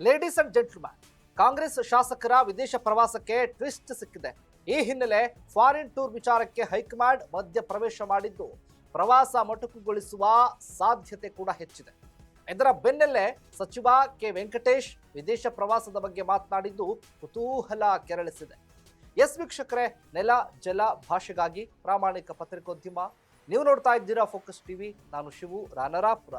Ladies and gentleman, Congress ಶಾಸಕರ ವಿದೇಶ ಪ್ರವಾಸಕ್ಕೆ ಟ್ವಿಸ್ಟ್ ಸಿಕ್ಕಿದೆ. ಈ ಹಿನ್ನೆಲೆ ಫಾರಿನ್ ಟೂರ್ ವಿಚಾರಕ್ಕೆ ಹೈಕಮಾಂಡ್ ಮಧ್ಯ ಪ್ರವೇಶ ಮಾಡಿದ್ದು ಪ್ರವಾಸ ಮೊಟಕುಗೊಳಿಸುವ ಸಾಧ್ಯತೆ ಕೂಡ ಹೆಚ್ಚಿದೆ. ಇದರ ಬೆನ್ನಲ್ಲೇ ಸಚಿವ ಕೆ ವೆಂಕಟೇಶ್ ವಿದೇಶ ಪ್ರವಾಸದ ಬಗ್ಗೆ ಮಾತನಾಡಿದ್ದು ಕುತೂಹಲ ಕೆರಳಿಸಿದೆ. ಎಸ್ ವೀಕ್ಷಕರೇ, ನೆಲ ಜಲ ಭಾಷೆಗಾಗಿ ಪ್ರಾಮಾಣಿಕ ಪತ್ರಿಕೋದ್ಯಮ. ನೀವು ನೋಡ್ತಾ ಇದ್ದೀರಾ ಫೋಕಸ್ ಟಿವಿ. ನಾನು ಶಿವು ರಾನರಾಪುರ.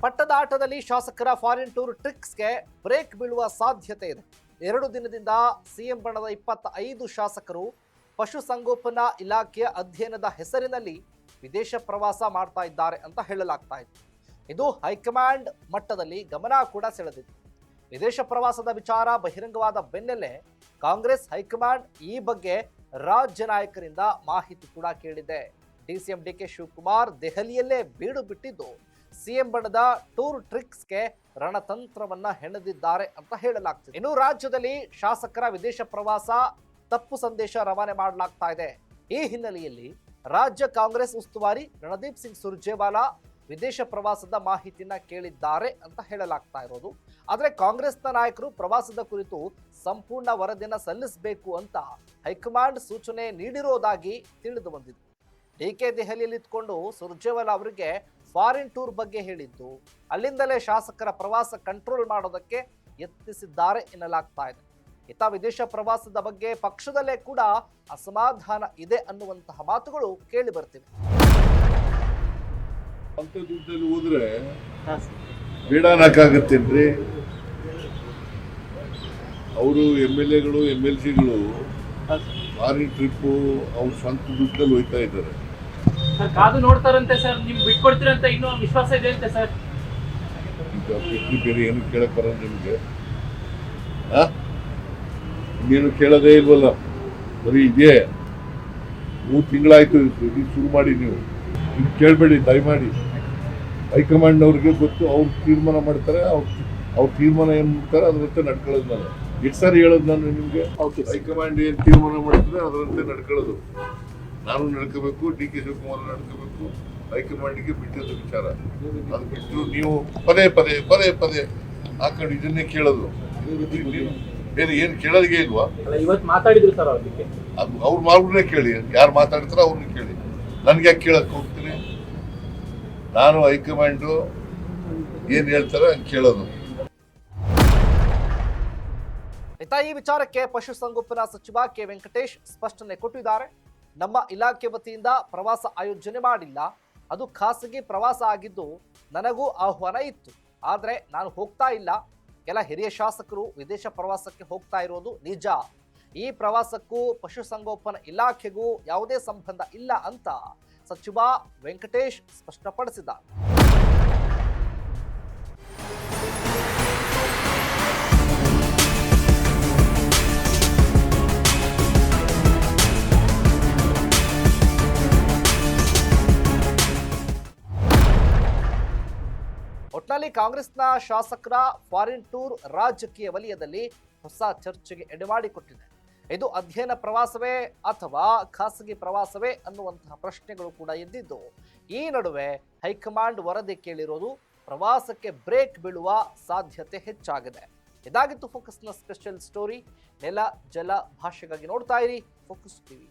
ಪಟ್ಟದಾಟದಲ್ಲಿ ಶಾಸಕರ ಫಾರಿನ್ ಟೂರ್ ಟ್ರಿಕ್ಸ್ಗೆ ಬ್ರೇಕ್ ಬೀಳುವ ಸಾಧ್ಯತೆ ಇದೆ. 2 ದಿನದಿಂದ ಸಿಎಂ ಬಣದ 25 ಶಾಸಕರು ಪಶುಸಂಗೋಪನಾ ಇಲಾಖೆಯ ಅಧ್ಯಯನದ ಹೆಸರಿನಲ್ಲಿ ವಿದೇಶ ಪ್ರವಾಸ ಮಾಡ್ತಾ ಇದ್ದಾರೆ ಅಂತ ಹೇಳಲಾಗ್ತಾ ಇದೆ. ಇದು ಹೈಕಮಾಂಡ್ ಮಟ್ಟದಲ್ಲಿ ಗಮನ ಕೂಡ ಸೆಳೆದಿದೆ. ವಿದೇಶ ಪ್ರವಾಸದ ವಿಚಾರ ಬಹಿರಂಗವಾದ ಬೆನ್ನಲ್ಲೇ ಕಾಂಗ್ರೆಸ್ ಹೈಕಮಾಂಡ್ ಈ ಬಗ್ಗೆ ರಾಜ್ಯ ನಾಯಕರಿಂದ ಮಾಹಿತಿ ಕೂಡ ಕೇಳಿದೆ. ಡಿಸಿಎಂ ಡಿಕೆ ಶಿವಕುಮಾರ್ ದೆಹಲಿಯಲ್ಲೇ ಬೀಡು ಬಿಟ್ಟಿದ್ದು ಸಿಎಂ ಬಣದ ಟೂರ್ ಟ್ರಿಕ್ಸ್ಗೆ ರಣತಂತ್ರವನ್ನ ಹೆಣೆದಿದ್ದಾರೆ ಅಂತ ಹೇಳಲಾಗ್ತಿದೆ. ಇನ್ನು ರಾಜ್ಯದಲ್ಲಿ ಶಾಸಕರ ವಿದೇಶ ಪ್ರವಾಸ ತಪ್ಪು ಸಂದೇಶ ರವಾನೆ ಮಾಡಲಾಗ್ತಾ ಇದೆ. ಈ ಹಿನ್ನೆಲೆಯಲ್ಲಿ ರಾಜ್ಯ ಕಾಂಗ್ರೆಸ್ ಉಸ್ತುವಾರಿ ರಣದೀಪ್ ಸಿಂಗ್ ಸುರ್ಜೇವಾಲಾ ವಿದೇಶ ಪ್ರವಾಸದ ಮಾಹಿತಿಯನ್ನ ಕೇಳಿದ್ದಾರೆ ಅಂತ ಹೇಳಲಾಗ್ತಾ ಇರೋದು. ಆದರೆ ಕಾಂಗ್ರೆಸ್ನ ನಾಯಕರು ಪ್ರವಾಸದ ಕುರಿತು ಸಂಪೂರ್ಣ ವರದಿಯನ್ನ ಸಲ್ಲಿಸಬೇಕು ಅಂತ ಹೈಕಮಾಂಡ್ ಸೂಚನೆ ನೀಡಿರೋದಾಗಿ ತಿಳಿದು ಬಂದಿದೆ. ಡಿಕೆ ದೆಹಲಿಯಲ್ಲಿ ಇದ್ಕೊಂಡು ಸುರ್ಜೇವಾಲಾ ಅವರಿಗೆ ಫಾರಿನ್ ಟೂರ್ ಬಗ್ಗೆ ಹೇಳಿದ್ದು, ಅಲ್ಲಿಂದಲೇ ಶಾಸಕರ ಪ್ರವಾಸ ಕಂಟ್ರೋಲ್ ಮಾಡೋದಕ್ಕೆ ಯತ್ನಿಸಿದ್ದಾರೆ ಎನ್ನಲಾಗ್ತಾ ಇದೆ. ಇತ್ತ ವಿದೇಶ ಪ್ರವಾಸದ ಬಗ್ಗೆ ಪಕ್ಷದಲ್ಲೇ ಕೂಡ ಅಸಮಾಧಾನ ಇದೆ ಅನ್ನುವಂತಹ ಮಾತುಗಳು ಕೇಳಿ ಬರ್ತಿವೆ. ಹೋದ್ರೆ ಬೇಡಾನಕ್ಕಾಗತ್ತೇನ್ರಿ? ಅವರು MLAಗಳು MLCಗಳು ಫಾರಿನ್ ಟ್ರಿಪ್ಪು ಅವ್ರ ಸ್ವಂತ ದುಡ್ಡಲ್ಲಿ ಹೋಯ್ತಾ ಇದ್ದಾರೆ. ಕಾದು ನೋಡ್ತಾರಂತೆ ಸರ್. ನಿಮ್ಗೆ ಬಿಟ್ಕೊಡ್ತೀರಂತ ಇನ್ನೂ ವಿಶ್ವಾಸ ಇದೆ ಅಂತೆ ಸರ್. ಈಗ ಬಿಟ್ಟು ಬೇರೆ ಏನು ಕೇಳಕ್ ಬರಲ್ಲ ನಿಮ್ಗೆ. ಇನ್ನೇನು ಕೇಳೋದೇ ಇಲ್ವಲ್ಲ, ಬರೀ ಇದೆ. 3 ತಿಂಗಳಾಯ್ತು ಶುರು ಮಾಡಿ. ನೀವು ಕೇಳಬೇಡಿ ದಯಮಾಡಿ. ಹೈಕಮಾಂಡ್ನವ್ರಿಗೆ ಗೊತ್ತು, ಅವ್ರು ತೀರ್ಮಾನ ಮಾಡ್ತಾರೆ. ಅವ್ರ ತೀರ್ಮಾನ ಏನು ಮಾಡ್ತಾರೆ ಅದರಂತೆ ನಡ್ಕೊಳ್ಳೋದು. ನಾನು ಎಷ್ಟು ಸಾರಿ ಹೇಳೋದು ನಾನು ನಿಮ್ಗೆ, ಹೈಕಮಾಂಡ್ ಏನು ತೀರ್ಮಾನ ಮಾಡ್ತಾರೆ ಅದರಂತೆ ನಡ್ಕೊಳ್ಳೋದು. ನಾನು ನಡ್ಕೋಬೇಕು, DK ಶಿವಕುಮಾರ್ ನಡ್ಕೋಬೇಕು. ಹೈಕಮಾಂಡ್ಗೆ ಬಿಟ್ಟದ್ದು ವಿಚಾರ. ಅದು ಬಿಟ್ಟು ನೀವು ಪದೇ ಪದೇ ಪದೇ ಪದೇ ಹಾಕೊಂಡು ಇದನ್ನೇ ಕೇಳೋದು. ಬೇರೆ ಏನು ಕೇಳೋದಿಗೆ ಇಲ್ವಾ? ಇವತ್ತು ಮಾತಾಡಿದ್ರು ಸರ್. ಅದಕ್ಕೆ ಅದು ಅವ್ರ ಮಾರ್ಗನೇ ಕೇಳಿ. ಯಾರು ಮಾತಾಡ್ತಾರೋ ಅವ್ರನ್ನ ಕೇಳಿ. ನನ್ಗೆ ಯಾಕೆ ಕೇಳಕ್ ಹೋಗ್ತೀನಿ? ನಾನು ಹೈಕಮಾಂಡು ಏನ್ ಹೇಳ್ತಾರೆ ಹಂಗೆ ಕೇಳೋದು. ಈ ವಿಚಾರಕ್ಕೆ ಪಶುಸಂಗೋಪನಾ ಸಚಿವ ಕೆ ವೆಂಕಟೇಶ್ ಸ್ಪಷ್ಟನೆ ಕೊಟ್ಟಿದ್ದಾರೆ. ನಮ್ಮ ಇಲಾಖೆ ವತಿಯಿಂದ ಪ್ರವಾಸ ಆಯೋಜನೆ ಮಾಡಿಲ್ಲ. ಅದು ಖಾಸಗಿ ಪ್ರವಾಸ ಆಗಿದ್ದು ನನಗೂ ಆಹ್ವಾನ ಇತ್ತು, ಆದರೆ ನಾನು ಹೋಗ್ತಾ ಇಲ್ಲ. ಕೆಲ ಹಿರಿಯ ಶಾಸಕರು ವಿದೇಶ ಪ್ರವಾಸಕ್ಕೆ ಹೋಗ್ತಾ ಇರೋದು ನಿಜ. ಈ ಪ್ರವಾಸಕ್ಕೂ ಪಶುಸಂಗೋಪನಾ ಇಲಾಖೆಗೂ ಯಾವುದೇ ಸಂಬಂಧ ಇಲ್ಲ ಅಂತ ಸಚಿವ ವೆಂಕಟೇಶ್ ಸ್ಪಷ್ಟಪಡಿಸಿದ್ದಾರೆ. ಒಟ್ನಲ್ಲಿ ಕಾಂಗ್ರೆಸ್ನ ಶಾಸಕರ ಫಾರಿನ್ ಟೂರ್ ರಾಜಕೀಯ ವಲಯದಲ್ಲಿ ಹೊಸ ಚರ್ಚೆಗೆ ಎಡೆಮಾಡಿಕೊಟ್ಟಿದೆ. ಇದು ಅಧ್ಯಯನ ಪ್ರವಾಸವೇ ಅಥವಾ ಖಾಸಗಿ ಪ್ರವಾಸವೇ ಅನ್ನುವಂತಹ ಪ್ರಶ್ನೆಗಳು ಕೂಡ ಎದ್ದಿದ್ದು. ಈ ನಡುವೆ ಹೈಕಮಾಂಡ್ ವರದಿ ಕೇಳಿರೋದು ಪ್ರವಾಸಕ್ಕೆ ಬ್ರೇಕ್ ಬೀಳುವ ಸಾಧ್ಯತೆ ಹೆಚ್ಚಾಗಿದೆ. ಇದಾಗಿತ್ತು ಫೋಕಸ್ನ ಸ್ಪೆಷಲ್ ಸ್ಟೋರಿ. ನೆಲ ಜಲ ಭಾಷೆಗಾಗಿ ನೋಡ್ತಾ ಇರಿ ಫೋಕಸ್ ಟಿವಿ.